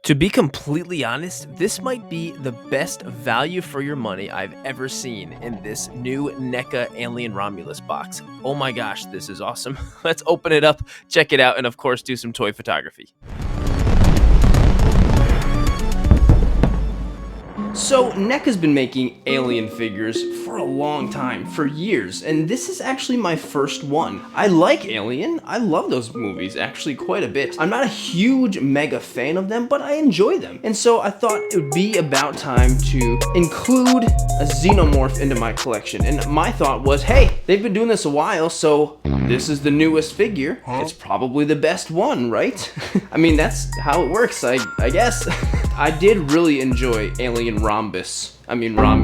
To be completely honest, this might be the best value for your money I've ever seen in this new NECA Alien Romulus box. Oh my gosh, this is awesome. Let's open it up, check it out, and of course do some toy photography. So, NECA's been making Alien figures for a long time, for years, and this is actually my first one. I like Alien, I love those movies actually quite a bit. I'm not a huge mega fan of them, but I enjoy them. And so I thought it would be about time to include a xenomorph into my collection. And my thought was, hey, they've been doing this a while, so this is the newest figure. It's probably the best one, right? I mean, that's how it works, I guess. I did really enjoy Alien Romulus. Romulus.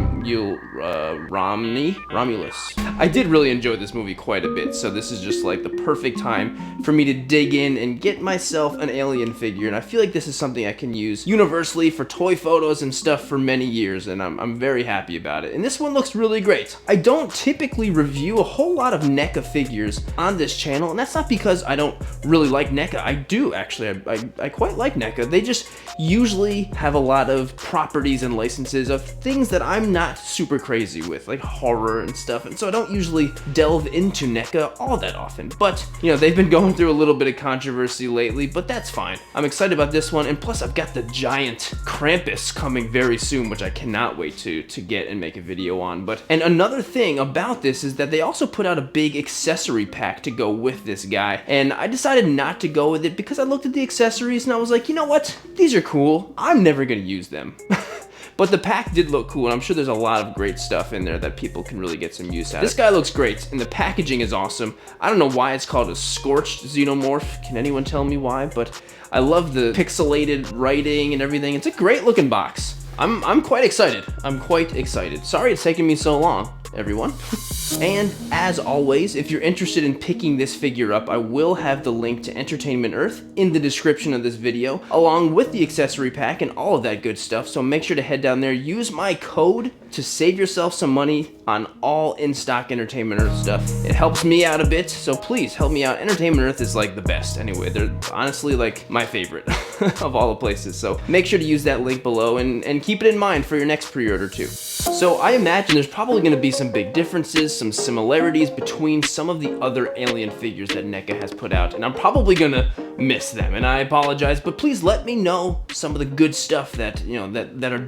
I did really enjoy this movie quite a bit, so this is just like the perfect time for me to dig in and get myself an Alien figure, and I feel like this is something I can use universally for toy photos and stuff for many years, and I'm very happy about it. And this one looks really great. I don't typically review a whole lot of NECA figures on this channel, and that's not because I don't really like NECA. I do, actually. I quite like NECA. They just usually have a lot of properties and licenses of things that I'm not super crazy with, like horror and stuff, and so I don't usually delve into NECA all that often. But, you know, they've been going through a little bit of controversy lately, but that's fine. I'm excited about this one, and plus I've got the giant Krampus coming very soon, which I cannot wait to get and make a video on. And another thing about this is that they also put out a big accessory pack to go with this guy, and I decided not to go with it because I looked at the accessories and I was like, you know what? These are cool. I'm never gonna use them. But the pack did look cool, and I'm sure there's a lot of great stuff in there that people can really get some use out of. This guy looks great, and the packaging is awesome. I don't know why it's called a scorched xenomorph. Can anyone tell me why? But I love the pixelated writing and everything. It's a great looking box. I'm quite excited. I'm quite excited. Sorry it's taking me so long, everyone. And as always, if you're interested in picking this figure up, I will have the link to Entertainment Earth in the description of this video, along with the accessory pack and all of that good stuff. So make sure to head down there, use my code to save yourself some money on all in-stock Entertainment Earth stuff. It helps me out a bit, so please help me out. Entertainment Earth is like the best anyway. They're honestly like my favorite of all the places. So make sure to use that link below and keep it in mind for your next pre-order too. So I imagine there's probably going to be some big differences, some similarities between some of the other Alien figures that NECA has put out, and I'm probably going to miss them, and I apologize, but please let me know some of the good stuff that, you know,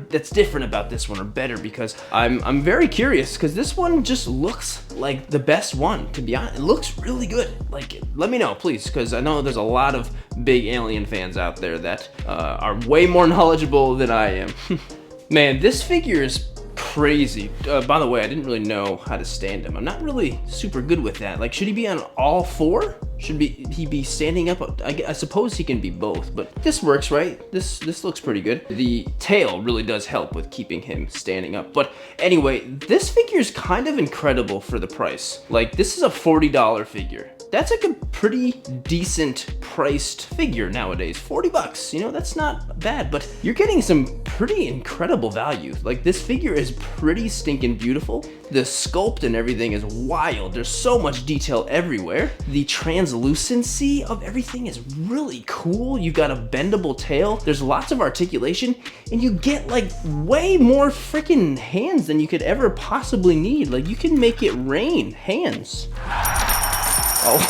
that's different about this one or better, because I'm very curious, because this one just looks like the best one, to be honest. It looks really good. Like, let me know, please, because I know there's a lot of big Alien fans out there that are way more knowledgeable than I am. Man, this figure is crazy. By the way, I didn't really know how to stand him. I'm not really super good with that. Like, should he be on all four? Should he be standing up? I suppose he can be both, but this works, right? This looks pretty good. The tail really does help with keeping him standing up. But anyway, this figure is kind of incredible for the price. Like, this is a $40 figure. That's like a pretty decent priced figure nowadays. 40 bucks, you know, that's not bad, but you're getting some pretty incredible value. Like, this figure is pretty stinking beautiful. The sculpt and everything is wild. There's so much detail everywhere. The translucency of everything is really cool. You've got a bendable tail. There's lots of articulation, and you get like way more freaking hands than you could ever possibly need. Like, you can make it rain hands. Oh,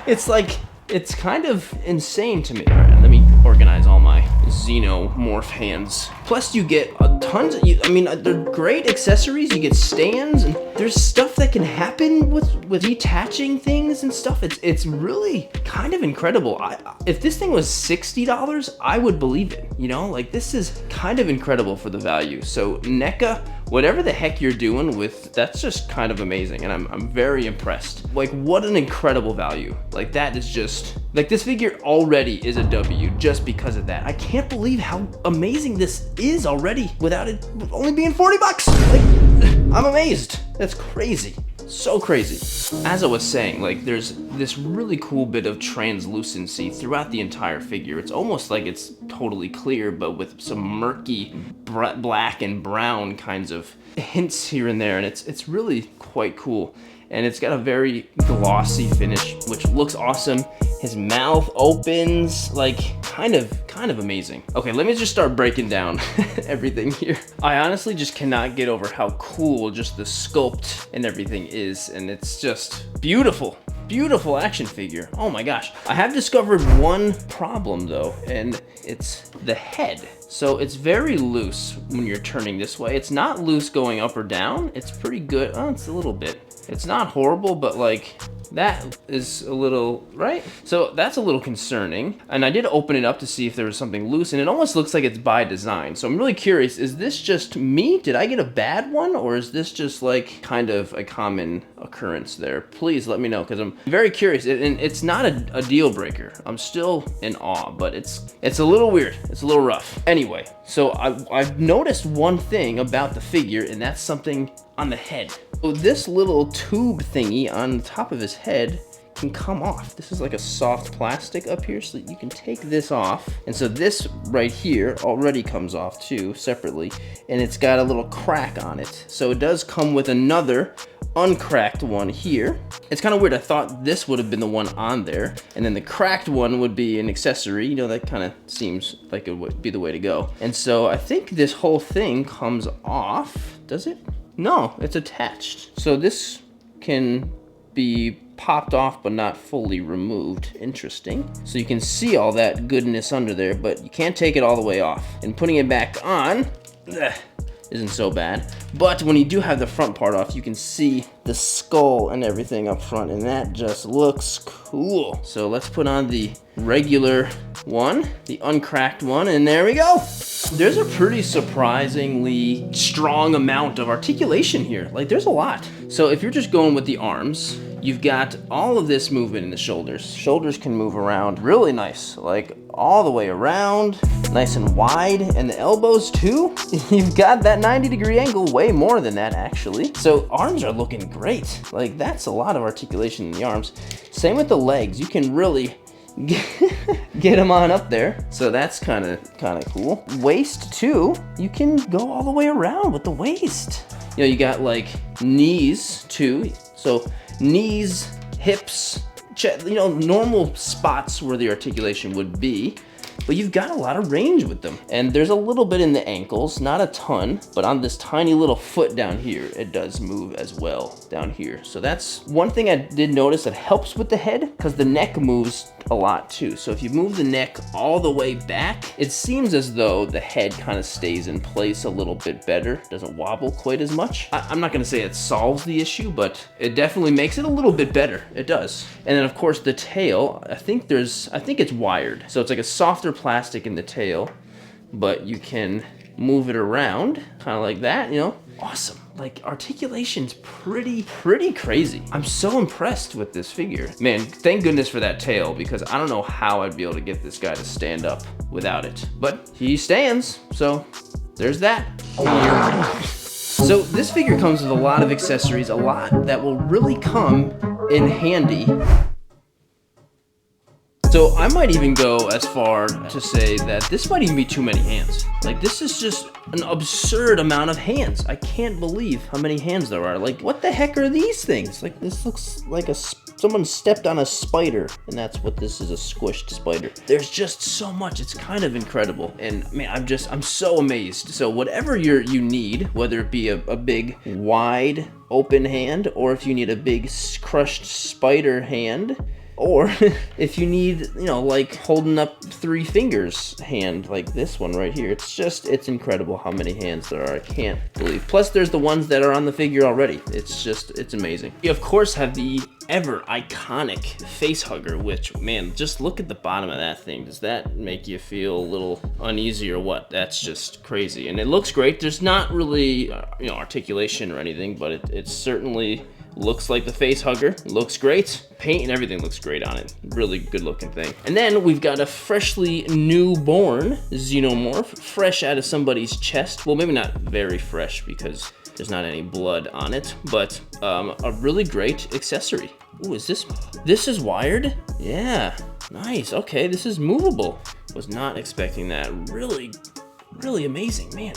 it's kind of insane to me. All right, let me organize all my xenomorph hands. Plus, you get tons of, they're great accessories. You get stands, and there's stuff that can happen with detaching things and stuff. It's really kind of incredible. If this thing was $60, I would believe it. You know, like, this is kind of incredible for the value. So NECA, whatever the heck you're doing with, that's just kind of amazing, and I'm very impressed. Like, what an incredible value. Like, that is just, like, this figure already is a W just because of that. I can't believe how amazing this is already without it only being 40 bucks. Like, I'm amazed. That's crazy. So crazy. As I was saying, like, there's this really cool bit of translucency throughout the entire figure. It's almost like it's totally clear, but with some murky black and brown kinds of hints here and there, and it's really quite cool. And it's got a very glossy finish, which looks awesome. His mouth opens, like kind of amazing. Okay, let me just start breaking down everything here. I honestly just cannot get over how cool just the sculpt and everything is, and it's just beautiful. Beautiful action figure. Oh my gosh. I have discovered one problem though, and it's the head. So it's very loose when you're turning this way. It's not loose going up or down. It's pretty good. Oh, it's a little bit. It's not horrible, but like that is a little, right? So that's a little concerning. And I did open it up to see if there was something loose, and it almost looks like it's by design. So I'm really curious, is this just me? Did I get a bad one? Or is this just like kind of a common occurrence there? Please let me know, because I'm very curious. And it's not a deal breaker. I'm still in awe, but it's a little weird. It's a little rough. Anyway, so I've noticed one thing about the figure, and that's something on the head. So this little tube thingy on the top of his head can come off. This is like a soft plastic up here, so that you can take this off. And so this right here already comes off too, separately, and it's got a little crack on it. So it does come with another uncracked one here. It's kind of weird. I thought this would have been the one on there, and then the cracked one would be an accessory. You know, that kind of seems like it would be the way to go. And so I think this whole thing comes off. Does it? No, it's attached. So this can be popped off but not fully removed. Interesting. So you can see all that goodness under there, but you can't take it all the way off. And putting it back on isn't so bad. But when you do have the front part off, you can see the skull and everything up front, and that just looks cool. So let's put on the regular one, the uncracked one, and there we go. There's a pretty surprisingly strong amount of articulation here. Like, there's a lot. So if you're just going with the arms, you've got all of this movement in the shoulders. Shoulders can move around really nice, like all the way around, nice and wide. And the elbows too, you've got that 90-degree angle, way more than that actually. So arms are looking great. Like, that's a lot of articulation in the arms. Same with the legs. You can really get them on up there. So that's kind of cool. Waist too, you can go all the way around with the waist. You know, you got like knees too. So knees, hips, you know, normal spots where the articulation would be, but you've got a lot of range with them. And there's a little bit in the ankles, not a ton, but on this tiny little foot down here, it does move as well down here. So that's one thing I did notice that helps with the head, because the neck moves a lot too. So if you move the neck all the way back, it seems as though the head kind of stays in place a little bit better, doesn't wobble quite as much. I'm not gonna say it solves the issue, but it definitely makes it a little bit better. It does. And then of course the tail, I think it's wired. So it's like a softer plastic in the tail, but you can move it around kind of like that, you know. Awesome. Like, articulation's pretty crazy. I'm so impressed with this figure. Man, thank goodness for that tail, because I don't know how I'd be able to get this guy to stand up without it. But he stands, so there's that. So this figure comes with a lot of accessories, a lot that will really come in handy. So I might even go as far to say that this might even be too many hands. Like, this is just an absurd amount of hands. I can't believe how many hands there are. Like, what the heck are these things? Like, this looks like someone stepped on a spider, and that's what this is, a squished spider. There's just so much. It's kind of incredible. And man, I'm so amazed. So whatever you need, whether it be a big, wide, open hand, or if you need a big crushed spider hand, or if you need, you know, like holding up 3 fingers hand, like this one right here. It's incredible how many hands there are. I can't believe. Plus there's the ones that are on the figure already. It's amazing. You of course have the ever iconic face hugger, which, man, just look at the bottom of that thing. Does that make you feel a little uneasy or what? That's just crazy. And it looks great. There's not really, you know, articulation or anything, but it certainly looks like the face hugger. It looks great. Paint and everything looks great on it. Really good looking thing. And then we've got a freshly newborn Xenomorph, fresh out of somebody's chest. Well, maybe not very fresh because there's not any blood on it, but a really great accessory. Ooh, is this is wired? Yeah, nice. Okay, this is movable. Was not expecting that. Really amazing, man.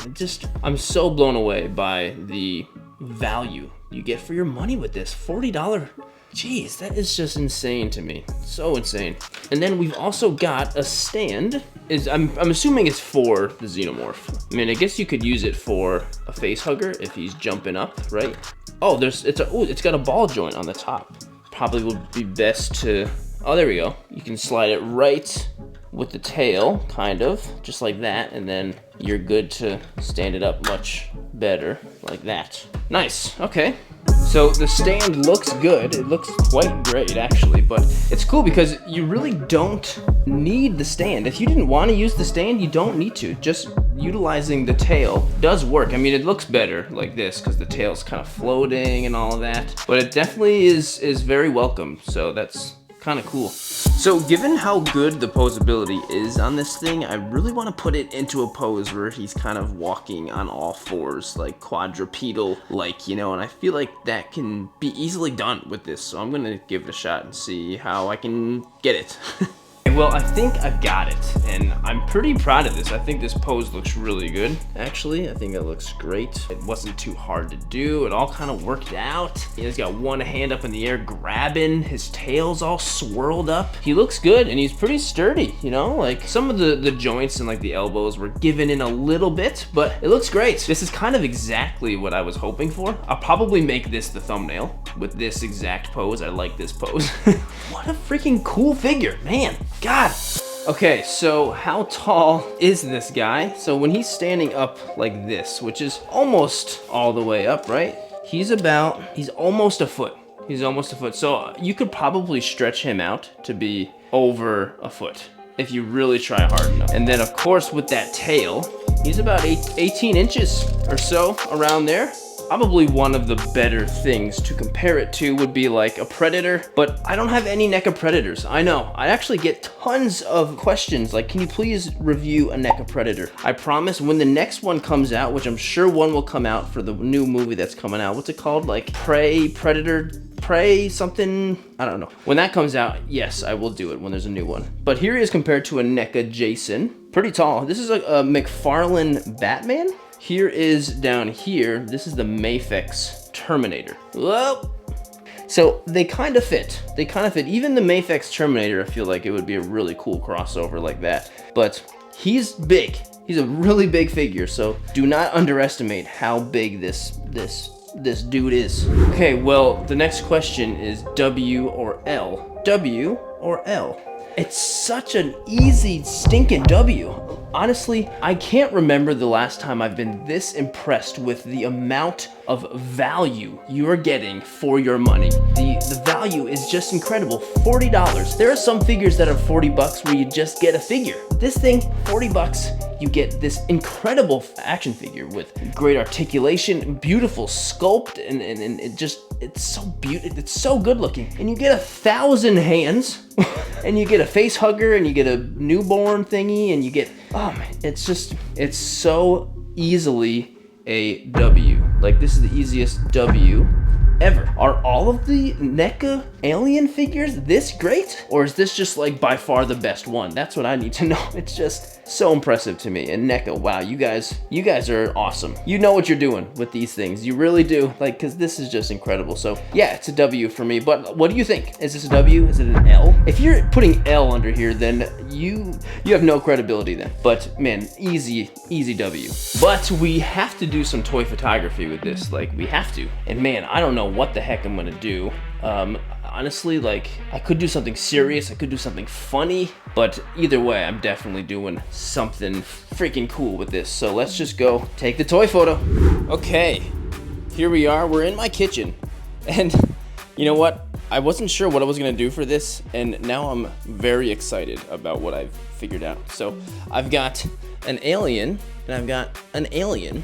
I'm so blown away by the value you get for your money with this. $40 Jeez, that is just insane to me. So insane. And then we've also got a stand. I'm assuming it's for the xenomorph. I mean, I guess you could use it for a face hugger if he's jumping up, right? Oh, it's got a ball joint on the top. Probably would be best to, oh, there we go. You can slide it right with the tail, kind of, just like that, and then you're good to stand it up much better, like that. Nice, okay. So the stand looks good. It looks quite great, actually, but it's cool because you really don't need the stand. If you didn't want to use the stand, you don't need to. Just utilizing the tail does work. I mean, it looks better like this because the tail's kind of floating and all of that, but it definitely is very welcome, so that's kind of cool. So given how good the posability is on this thing, I really want to put it into a pose where he's kind of walking on all fours, like quadrupedal, like, you know, and I feel like that can be easily done with this. So I'm gonna give it a shot and see how I can get it. Well, I think I've got it, and I'm pretty proud of this. I think this pose looks really good, actually. I think it looks great. It wasn't too hard to do. It all kind of worked out. He's got one hand up in the air grabbing. His tail's all swirled up. He looks good, and he's pretty sturdy, you know? Like, some of the joints and, like, the elbows were given in a little bit, but it looks great. This is kind of exactly what I was hoping for. I'll probably make this the thumbnail with this exact pose. I like this pose. What a freaking cool figure, man. God. Okay, so how tall is this guy? So when he's standing up like this, which is almost all the way up, right? He's almost a foot. He's almost a foot. So you could probably stretch him out to be over a foot if you really try hard enough. And then of course with that tail, he's about 18 inches or so around there. Probably one of the better things to compare it to would be like a Predator, but I don't have any NECA Predators. I know, I actually get tons of questions like, can you please review a NECA Predator? I promise when the next one comes out, which I'm sure one will come out for the new movie that's coming out. What's it called? Like Predator, something, I don't know. When that comes out, yes, I will do it when there's a new one. But here he is compared to a NECA Jason. Pretty tall. This is a McFarlane Batman. Here is down here, this is the Mafex Terminator. Whoa. So they kind of fit. They kind of fit. Even the Mafex Terminator, I feel like it would be a really cool crossover like that. But he's big. He's a really big figure, so do not underestimate how big this dude is. Okay, well, the next question is W or L? W or L? It's such an easy stinking W. Honestly, I can't remember the last time I've been this impressed with the amount of value you are getting for your money. The value is just incredible. $40. There are some figures that are 40 bucks where you just get a figure. This thing, 40 bucks, you get this incredible action figure with great articulation, beautiful sculpt, and it's so beautiful, it's so good looking. And you get 1,000 hands, and you get a face hugger, and you get a newborn thingy, and you get, oh man, it's so easily a W. Like, this is the easiest W ever. Are all of the NECA Alien figures this great? Or is this just like by far the best one? That's what I need to know. It's just so impressive to me. And NECA, wow, you guys are awesome. You know what you're doing with these things. You really do. Like, cause this is just incredible. So yeah, it's a W for me. But what do you think? Is this a W? Is it an L? If you're putting L under here, then you have no credibility then. But man, easy W. But we have to do some toy photography with this. Like, we have to. And man, I don't know what the heck I'm gonna do. Honestly, like, I could do something serious, I could do something funny, but either way, I'm definitely doing something freaking cool with this. So let's just go take the toy photo. Okay, here we are, we're in my kitchen. And you know what? I wasn't sure what I was gonna do for this, and now I'm very excited about what I've figured out. So I've got an alien, and I've got an alien.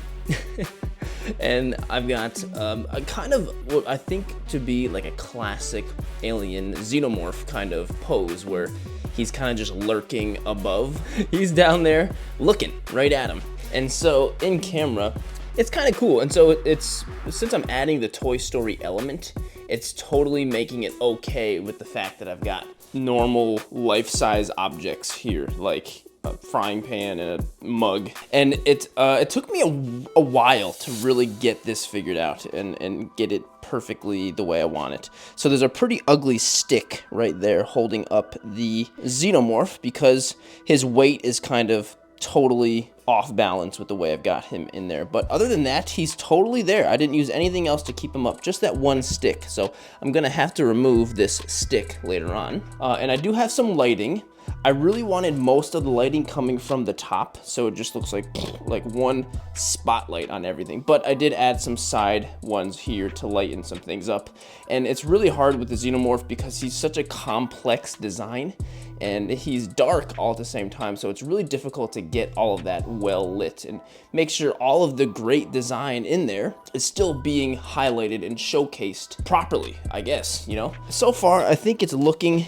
And I've got a kind of what I think to be like a classic alien xenomorph kind of pose where he's kind of just lurking above. He's down there looking right at him. And so in camera, it's kind of cool. And so since I'm adding the Toy Story element, it's totally making it okay with the fact that I've got normal life-size objects here, like frying pan and a mug. And it took me a while to really get this figured out and get it perfectly the way I want it. So there's a pretty ugly stick right there holding up the xenomorph because his weight is kind of totally off balance with the way I've got him in there. But other than that, he's totally there. I didn't use anything else to keep him up, just that one stick. So I'm gonna have to remove this stick later on. And I do have some lighting. I really wanted most of the lighting coming from the top, so it just looks like one spotlight on everything. But I did add some side ones here to lighten some things up. And it's really hard with the xenomorph because he's such a complex design and he's dark all at the same time, so it's really difficult to get all of that well lit and make sure all of the great design in there is still being highlighted and showcased properly, I guess, you know? So far, I think it's looking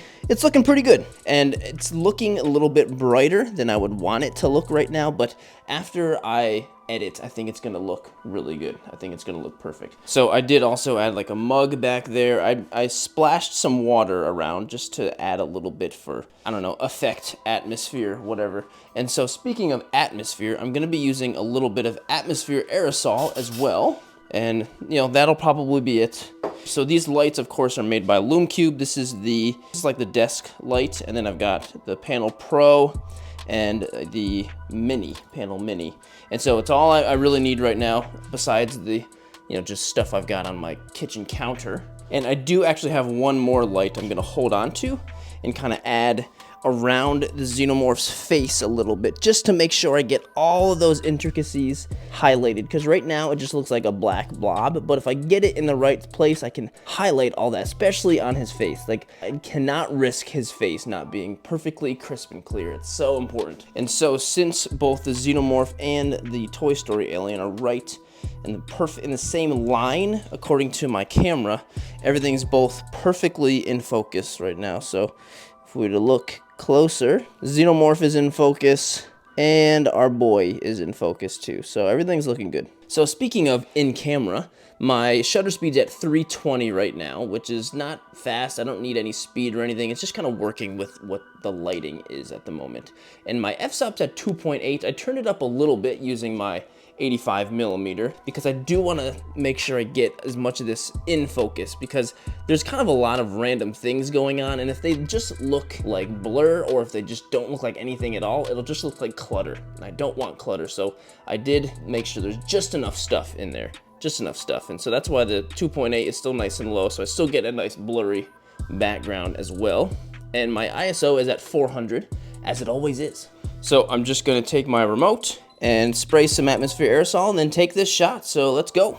pretty good, and it's looking a little bit brighter than I would want it to look right now, but after I edit, I think it's gonna look really good. I think it's gonna look perfect. So I did also add like a mug back there. I splashed some water around just to add a little bit for, I don't know, effect, atmosphere, whatever. And so speaking of atmosphere, I'm gonna be using a little bit of atmosphere aerosol as well. And you know, that'll probably be it. So these lights, of course, are made by LumeCube. This is like the desk light, and then I've got the Panel Pro and the Panel Mini. And so it's all I really need right now, besides the, you know, just stuff I've got on my kitchen counter. And I do actually have one more light I'm gonna hold on to and kind of add around the xenomorph's face a little bit, just to make sure I get all of those intricacies highlighted, because right now it just looks like a black blob, but if I get it in the right place, I can highlight all that, especially on his face. Like, I cannot risk his face not being perfectly crisp and clear. It's so important. And so since both the xenomorph and the Toy Story alien are right in the same line according to my camera, everything's both perfectly in focus right now. So if we were to look closer, xenomorph is in focus and our boy is in focus too, so everything's looking good. So speaking of in camera, my shutter speed's at 320 right now, which is not fast. I don't need any speed or anything. It's just kind of working with what the lighting is at the moment. And my f-stop's at 2.8. I turned it up a little bit using my 85mm because I do want to make sure I get as much of this in focus, because there's kind of a lot of random things going on, and if they just look like blur or if they just don't look like anything at all, it'll just look like clutter, and I don't want clutter. So I did make sure there's just enough stuff in there, just enough stuff, and so that's why the 2.8 is still nice and low, so I still get a nice blurry background as well. And my ISO is at 400, as it always is. So I'm just gonna take my remote and spray some atmosphere aerosol and then take this shot. So let's go.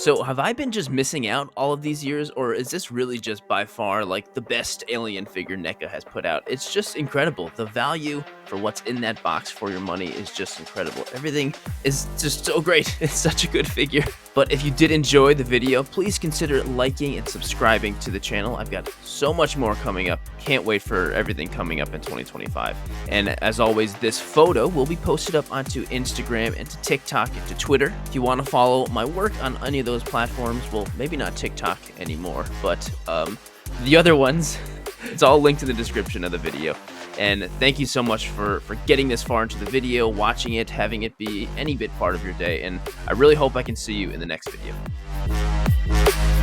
So have I been just missing out all of these years, or is this really just by far like the best alien figure NECA has put out? It's just incredible. The value for what's in that box for your money is just incredible. Everything is just so great. It's such a good figure. But if you did enjoy the video, please consider liking and subscribing to the channel. I've got so much more coming up. Can't wait for everything coming up in 2025. And as always, this photo will be posted up onto Instagram and to TikTok and to Twitter. If you want to follow my work on any of those platforms, well, maybe not TikTok anymore, but the other ones, it's all linked in the description of the video. And thank you so much for getting this far into the video, watching it, having it be any bit part of your day. And I really hope I can see you in the next video.